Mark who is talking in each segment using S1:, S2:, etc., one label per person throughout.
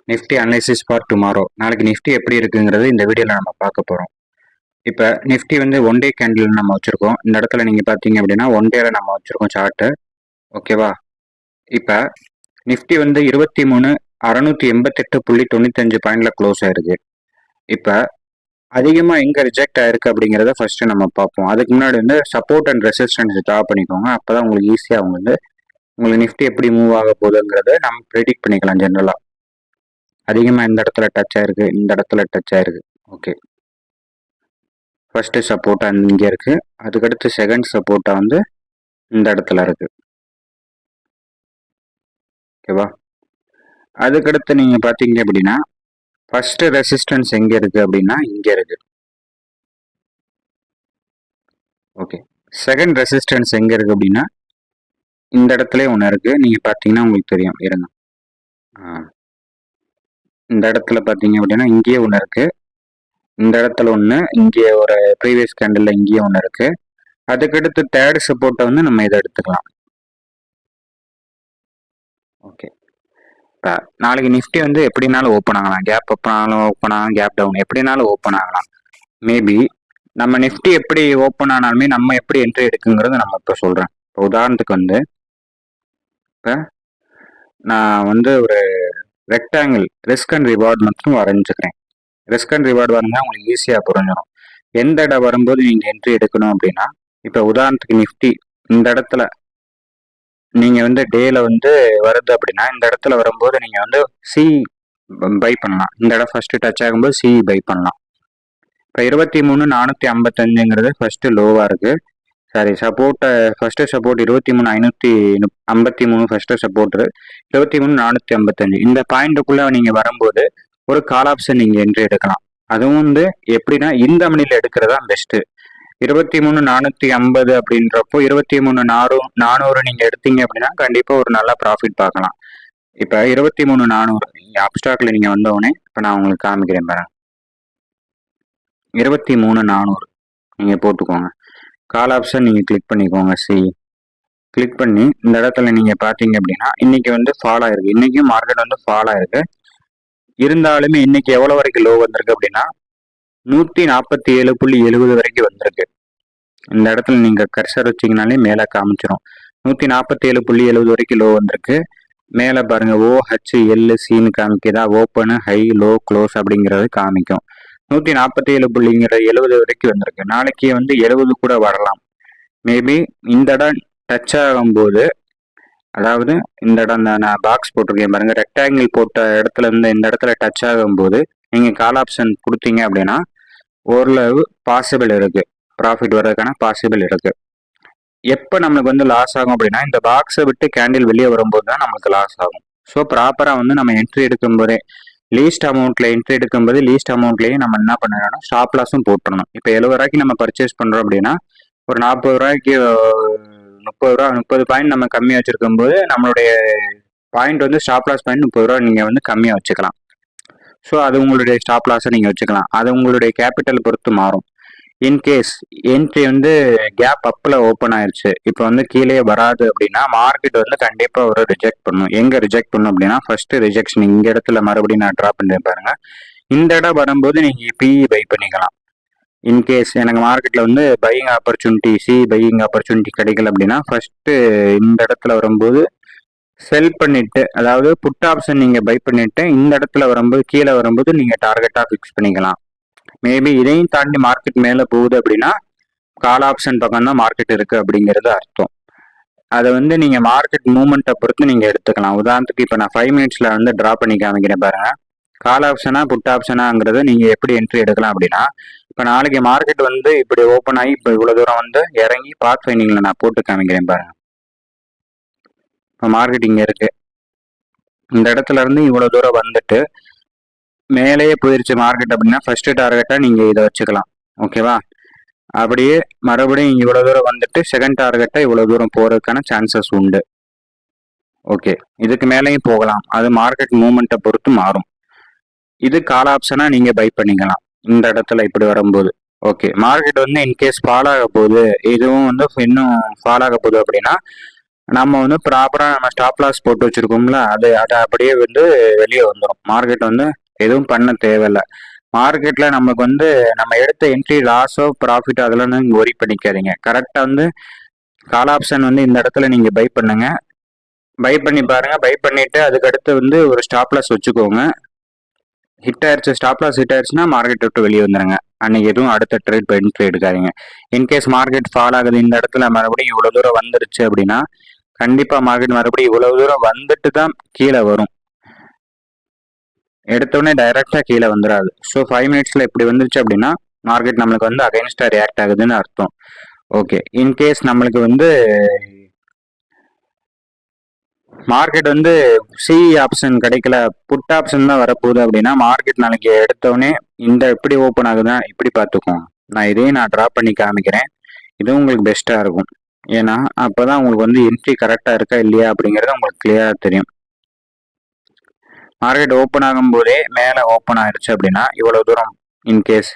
S1: Nifty analysis for tomorrow. நாளைக்கு Nifty எப்படி இருக்குங்கிறது இந்த வீடியோவில் நம்ம பார்க்க போகிறோம். இப்போ நிஃப்டி வந்து ஒன் டே கேண்டில் நம்ம வச்சுருக்கோம். இந்த இடத்துல நீங்கள் பார்த்தீங்க அப்படின்னா ஒன் டேல நம்ம வச்சுருக்கோம் சார்ட்டு. ஓகேவா? இப்போ நிஃப்டி வந்து 23,688.95 பாயிண்டில் க்ளோஸ் ஆயிருக்கு. இப்போ அதிகமாக எங்கே ரிஜெக்ட் ஆயிருக்கு அப்படிங்கிறத ஃபர்ஸ்ட் நம்ம பார்ப்போம். அதுக்கு முன்னாடி வந்து சப்போர்ட் அண்ட் ரெசிஸ்டன்ஸ் ட்ரா பண்ணிக்கோங்க. அப்போ தான் உங்களுக்கு ஈஸியாக உங்களுக்கு நிஃப்டி எப்படி மூவ் ஆக போகுதுங்கிறத நம்ம ப்ரெடிக்ட் பண்ணிக்கலாம். ஜென்ரலாக அதிகமாக இந்த இடத்துல டச் ஆயிருக்கு, இந்த இடத்துல டச் ஆயிருக்கு. ஓகே, ஃபர்ஸ்ட் சப்போர்ட்டா இங்கே இருக்கு. அதுக்கடுத்து செகண்ட் சப்போர்ட்டா வந்து இந்த இடத்துல இருக்கு. ஓகேவா? அதுக்கடுத்து நீங்க பாத்தீங்க அப்படின்னா ஃபர்ஸ்ட் ரெசிஸ்டன்ஸ் எங்க இருக்கு அப்படின்னா இங்க இருக்கு. ஓகே, செகண்ட் ரெசிஸ்டன்ஸ் எங்க இருக்கு அப்படின்னா இந்த இடத்துல ஒன்று இருக்கு. நீங்க பாத்தீங்கன்னா உங்களுக்கு தெரியும். இருங்க, இந்த இடத்துல பாத்தீங்க அப்படின்னா இங்கேயே ஒன்று இருக்கு. இந்த இடத்துல ஒன்று, இங்கே ஒரு ப்ரீவியஸ் கேண்டில் இங்கேயே ஒன்று இருக்கு. அதுக்கடுத்து தேர்ட் சப்போர்ட்டை வந்து நம்ம இதை எடுத்துக்கலாம். ஓகே, இப்போ நாளைக்கு நிஃப்டி வந்து எப்படினாலும் ஓப்பன் ஆகலாம். கேப் அப் ஆனாலும் ஓப்பன் ஆகலாம், கேப் டவுன் எப்படினாலும் ஓப்பன் ஆகலாம். மேபி நம்ம நிஃப்டி எப்படி ஓப்பன் ஆனாலுமே நம்ம எப்படி என்ட்ரி எடுக்குங்கிறது நம்ம இப்போ சொல்கிறேன். இப்போ உதாரணத்துக்கு வந்து இப்போ நான் வந்து ஒரு ரெக்டாங்கிள் ரிஸ்க் அண்ட் ரிவார்டு மட்டும் வரைஞ்சிக்கிறேன். ரிஸ்க் அண்ட் ரிவார்டு வரைஞ்சா உங்களுக்கு ஈஸியாக புரிஞ்சிடும். எந்த இடம் வரும்போது நீங்கள் என்ட்ரி எடுக்கணும் அப்படின்னா, இப்போ உதாரணத்துக்கு நிஃப்டி இந்த இடத்துல நீங்கள் வந்து டேல வந்து வருது அப்படின்னா இந்த இடத்துல வரும்போது நீங்கள் வந்து சி பை பண்ணலாம். இந்த இடம் ஃபர்ஸ்ட் டச் ஆகும்போது சி பை பண்ணலாம். இப்போ 23,455ங்கிறது ஃபர்ஸ்ட் லோவாக இருக்கு. Sorry, support first support 23,553 first support, 23,455 இந்த பாயிண்ட்டுக்குள்ள நீங்க வரும்போது ஒரு கால் ஆப்ஷன் நீங்க என்ட்ரி எடுக்கலாம். அதுவும் வந்து எப்படின்னா இந்த மணில எடுக்கிறதா பெஸ்ட். 23,450 அப்படின்றப்போ 23,400 நீங்க எடுத்தீங்க அப்படின்னா கண்டிப்பா ஒரு நல்ல ப்ராஃபிட் பார்க்கலாம். இப்ப 23,400 அப்டாக்ல நீங்க வந்தவொடனே இப்ப நான் உங்களுக்கு காமிக்கிறேன் பாருங்க. 23,400 நீங்க போட்டுக்கோங்க. கால் ஆப்ஷன் நீங்க கிளிக் பண்ணிக்கோங்க. கிளிக் பண்ணி இந்த இடத்துல நீங்க பாத்தீங்க அப்படின்னா இன்னைக்கு வந்து ஃபால் ஆயிருக்கு. இன்னைக்கும் மார்க்கெட் வந்து ஃபால் ஆயிருக்கு. இருந்தாலுமே இன்னைக்கு எவ்வளவு வரைக்கும் லோ வந்திருக்கு அப்படின்னா 147.70 வரைக்கும் வந்திருக்கு. இந்த இடத்துல நீங்க கர்சர் வச்சீங்கனாலே மேல காமிச்சிடும். 147.70 வரைக்கும் லோ வந்திருக்கு. மேல பாருங்க OHLCன்னு காமிக்குதா, ஓப்பனு ஹை லோ க்ளோஸ் அப்படிங்கிறது காமிக்கும். 147.70 வரைக்கும் வந்திருக்கு. நாளைக்கு வந்து 70 கூட வரலாம். மேபி இந்த இடம் டச் ஆகும்போது, அதாவது இந்த இடம் நான் பாக்ஸ் போட்டிருக்கேன் பாருங்க, ரெக்டாங்கிள் போட்ட இடத்துல இருந்து இந்த இடத்துல டச் ஆகும்போது நீங்க கால் ஆப்ஷன் கொடுத்தீங்க அப்படின்னா ஓரளவு பாசிபிள் இருக்கு, ப்ராஃபிட் வர்றதுக்கான பாசிபிள் இருக்கு. எப்போ நம்மளுக்கு வந்து லாஸ் ஆகும் அப்படின்னா இந்த பாக்ஸை விட்டு கேண்டில் வெளியே வரும்போது தான் நமக்கு லாஸ் ஆகும். ஸோ ப்ராப்பராக வந்து நம்ம என்ட்ரி எடுக்கும்போதே லீஸ்ட் அமௌண்ட்ல என்ட்ரி எடுக்கும்போது லீஸ்ட் அமௌண்ட்லேயே நம்ம என்ன பண்ணணும், ஸ்டாப் லாஸும் போட்டுறணும். இப்போ 70 ரூபாய்க்கு நம்ம பர்ச்சேஸ் பண்றோம் அப்படின்னா ஒரு 40 ரூபாய்க்கு 30 ரூபா 30 பாயிண்ட் நம்ம கம்மியாக வச்சிருக்கும் போது நம்மளுடைய பாயிண்ட் வந்து ஸ்டாப் லாஸ் பாயிண்ட் 30 ரூபா நீங்க வந்து கம்மியாக வச்சுக்கலாம். ஸோ அது உங்களுடைய ஸ்டாப் லாஸை நீங்க வச்சுக்கலாம். அது உங்களுடைய கேபிட்டல் பொறுத்து மாறும். இன்கேஸ் என்ட்ரி வந்து கேப் அப்ல ஓப்பன் ஆயிருச்சு, இப்போ வந்து கீழே வராது அப்படின்னா மார்க்கெட் வந்து கண்டிப்பா ஒரு ரிஜெக்ட் பண்ணும். எங்க ரிஜெக்ட் பண்ணும் அப்படின்னா ஃபர்ஸ்ட் ரிஜெக்ஷன் இந்த இடத்துல மறுபடியும் நான் ட்ரா பண்ணுறேன் பாருங்க. இந்த இடம் வரும்போது நீங்க பிஇ பை பண்ணிக்கலாம். இன்கேஸ் எனக்கு மார்க்கெட்ல வந்து பையிங் ஆப்பர்ச்சுனிட்டி பையிங் ஆப்பர்ச்சுனிட்டி கிடைக்கல அப்படின்னா ஃபர்ஸ்ட் இந்த இடத்துல வரும்போது செல் பண்ணிட்டு, அதாவது புட் ஆப்ஷன் நீங்க பை பண்ணிட்டு இந்த இடத்துல வரும்போது கீழே வரும்போது நீங்க டார்கெட்டா ஃபிக்ஸ் பண்ணிக்கலாம். மேபி இதையும் தாண்டி மார்க்கெட் மேல போகுது அப்படின்னா கால் ஆப்ஷன் பக்கம் தான் மார்க்கெட் இருக்கு அப்படிங்கிறது அர்த்தம். அதை வந்து நீங்க மார்க்கெட் மூவ்மெண்ட்டை பொறுத்து நீங்க எடுத்துக்கலாம். உதாரணத்துக்கு இப்போ நான் 5 மினிட்ஸ்ல வந்து டிரா பண்ணி காமிக்கிறேன் பாருங்க. கால் ஆப்ஷனா புட் ஆப்ஷனாங்கிறத நீங்க எப்படி என்ட்ரி எடுக்கலாம் அப்படின்னா, இப்போ நாளைக்கு மார்க்கெட் வந்து இப்படி ஓப்பன் ஆகி இப்போ இவ்வளவு தூரம் வந்து இறங்கி பாத் ஃபைண்டிங்ல நான் போட்டு காமிக்கிறேன் பாருங்க. இப்போ மார்க்கெட் இங்க இருக்கு. இந்த இடத்துல இருந்து இவ்வளவு தூரம் வந்துட்டு மேலேயே போயிருச்சு மார்க்கெட் அப்படின்னா ஃபர்ஸ்ட் டார்கெட்டா நீங்க இதை வச்சுக்கலாம். ஓகேவா? அப்படியே மறுபடியும் இவ்வளவு தூரம் வந்துட்டு செகண்ட் டார்கெட்டா இவ்வளவு தூரம் போறதுக்கான சான்சஸ் உண்டு. ஓகே, இதுக்கு மேலேயும் போகலாம். அது மார்க்கெட் மூவ்மெண்ட்டை பொறுத்து மாறும். இது கால் ஆப்ஷனா நீங்க பை பண்ணிக்கலாம் இந்த இடத்துல இப்படி வரும்போது. ஓகே, மார்க்கெட் வந்து இன்கேஸ் ஃபால் ஆக போகுது, இதுவும் வந்து இன்னும் ஃபால் ஆக போகுது அப்படின்னா நம்ம வந்து ப்ராப்பராக நம்ம ஸ்டாப் லாஸ் போட்டு வச்சுருக்கோம்ல, அது அப்படியே வந்து வெளியே வந்துடும். மார்க்கெட் வந்து எதுவும் பண்ண தேவையில்ல. மார்க்கெட்டில் நமக்கு வந்து நம்ம எடுத்த என்ட்ரி லாஸோ ப்ராஃபிட்டோ அதெல்லாம் நீங்கள் ஒரி பண்ணிக்காதீங்க. கரெக்டாக வந்து கால் ஆப்ஷன் வந்து இந்த இடத்துல நீங்கள் பை பண்ணுங்க. பை பண்ணி பாருங்க. பை பண்ணிட்டு அதுக்கடுத்து வந்து ஒரு ஸ்டாப் லாஸ் வச்சுக்கோங்க. ஹிட் ஆயிடுச்சு, ஸ்டாப் லாஸ் ஹிட் ஆயிடுச்சுன்னா மார்க்கெட் விட்டு வெளியே வந்துடுங்க. அன்னைக்கு எதுவும் அடுத்த ட்ரேட் என்ட்ரி எடுக்காதீங்க. இன்கேஸ் மார்க்கெட் ஃபால் ஆகுது, இந்த இடத்துல மறுபடியும் இவ்வளோ தூரம் வந்துருச்சு அப்படின்னா கண்டிப்பா மார்க்கெட் மறுபடியும் இவ்வளவு தூரம் வந்துட்டு தான் கீழே வரும். எடுத்தோடனே டைரக்டா கீழே வந்துடாது. ஸோ 5 மினிட்ஸ்ல இப்படி வந்துருச்சு அப்படின்னா மார்க்கெட் நம்மளுக்கு வந்து அகைன்ஸ்டா ரியாக்ட் ஆகுதுன்னு அர்த்தம். ஓகே, இன்கேஸ் நம்மளுக்கு வந்து மார்க்கெட் வந்து சி ஆப்ஷன் கிடைக்கல, புட் ஆப்ஷன் தான் வரப்போகுது அப்படின்னா மார்க்கெட் நாளைக்கு எடுத்தோடனே இந்த எப்படி ஓப்பன் ஆகுதுன்னா இப்படி பார்த்துக்கோங்க. நான் ட்ரா பண்ணி காமிக்கிறேன். இது உங்களுக்கு பெஸ்டா இருக்கும். ஏன்னா அப்பதான் உங்களுக்கு வந்து என்ட்ரி கரெக்டா இருக்கா இல்லையா அப்படிங்கறது உங்களுக்கு கிளியரா தெரியும். மார்க்கெட் ஓப்பன் ஆகும் போதே மேலே ஓப்பன் ஆயிடுச்சு அப்படின்னா இவ்வளவு தூரம் இன்கேஸ்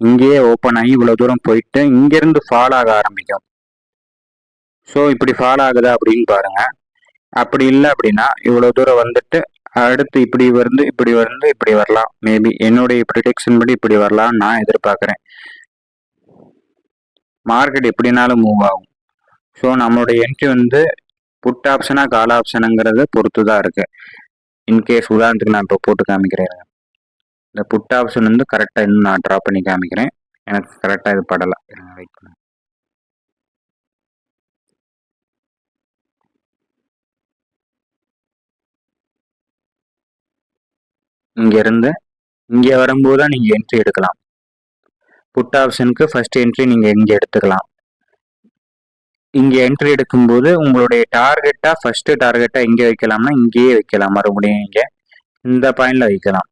S1: இங்கேயே ஓப்பன் ஆகி இவ்வளவு தூரம் போயிட்டு இங்கிருந்து ஃபால் ஆக ஆரம்பிக்கும். ஸோ இப்படி ஃபால் ஆகுதா அப்படின்னு பாருங்க. அப்படி இல்லை அப்படின்னா இவ்வளவு தூரம் வந்துட்டு அடுத்து இப்படி வரலாம். மேபி என்னுடைய ப்ரிடிக்ஷன் படி இப்படி வரலாம் நான் எதிர்பார்க்குறேன். மார்க்கெட் எப்படினாலும் மூவ் ஆகும். ஸோ நம்மளுடைய என்ட்ரி வந்து புட் ஆப்ஷனா கால் ஆப்ஷனுங்கிறத பொறுத்து தான் இருக்கு. இன்கேஸ் உதாரணத்துக்கு நான் இப்போ போட்டு காமிக்கிறேன். இந்த புட் ஆப்ஷன் வந்து கரெக்டாக இன்னும் நான் ட்ரா பண்ணி காமிக்கிறேன். எனக்கு கரெக்டாக இது படலை. வெயிட் பண்ண. இங்கேருந்து இங்கே வரும்போது தான் நீங்கள் என்ட்ரி எடுக்கலாம். புட் ஆப்ஷனுக்கு ஃபர்ஸ்ட் என்ட்ரி நீங்கள் இங்கே எடுத்துக்கலாம். இங்கே என்ட்ரி எடுக்கும்போது உங்களுடைய ஃபர்ஸ்ட் டார்கெட்டாக இங்கே வைக்கலாம்னா இங்கேயே வைக்கலாம். மறுபடியும் இங்கே இந்த பாயிண்ட்ல வைக்கலாம்.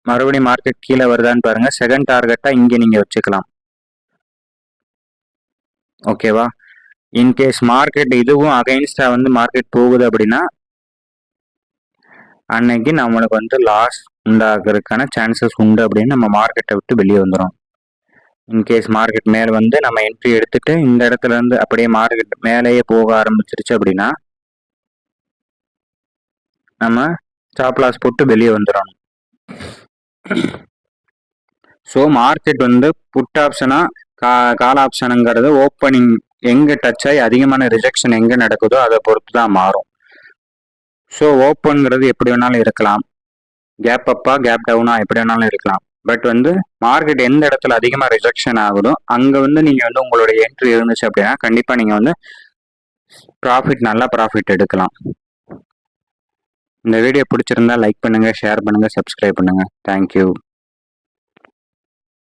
S1: மறுபடியும் மார்க்கெட் கீழே வருதான்னு பாருங்க. செகண்ட் டார்கெட்டா இங்கே நீங்க வச்சுக்கலாம். ஓகேவா? இன்கேஸ் மார்க்கெட் இதுவும் அகைன்ஸ்டா வந்து மார்க்கெட் போகுது அப்படின்னா அன்னைக்கு நம்மளுக்கு வந்து லாஸ் உண்டாகிறதுக்கான சான்சஸ் உண்டு அப்படின்னு நம்ம மார்க்கெட்டை விட்டு வெளியே வந்துடும். இன்கேஸ் மார்க்கெட் மேலே வந்து நம்ம என்ட்ரி எடுத்துட்டு இந்த இடத்துல இருந்து அப்படியே மார்க்கெட் மேலேயே போக ஆரம்பிச்சிருச்சு அப்படின்னா நம்ம ஸ்டாப் லாஸ் போட்டு வெளியே வந்துடணும். ஸோ மார்க்கெட் வந்து புட் ஆப்ஷனா கால் ஆப்ஷனுங்கிறது ஓப்பனிங் எங்கே டச் ஆகி அதிகமான ரிஜெக்ஷன் எங்கே நடக்குதோ அதை பொறுத்து தான் மாறும். ஸோ ஓப்பன்ங்கிறது எப்படி வேணாலும் இருக்கலாம். கேப் அப்பா கேப் டவுனா எப்படி வேணாலும் இருக்கலாம். பட் வந்து மார்க்கெட் எந்த இடத்துல அதிகமாக ரிஜெக்ஷன் ஆகுதோ அங்கே வந்து நீங்கள் வந்து உங்களுடைய என்ட்ரி இருந்துச்சு அப்படின்னா கண்டிப்பாக நீங்கள் வந்து நல்ல ப்ராஃபிட் எடுக்கலாம். இந்த வீடியோ பிடிச்சிருந்தா லைக் பண்ணுங்கள், ஷேர் பண்ணுங்கள், சப்ஸ்கிரைப் பண்ணுங்கள். தேங்க்யூ.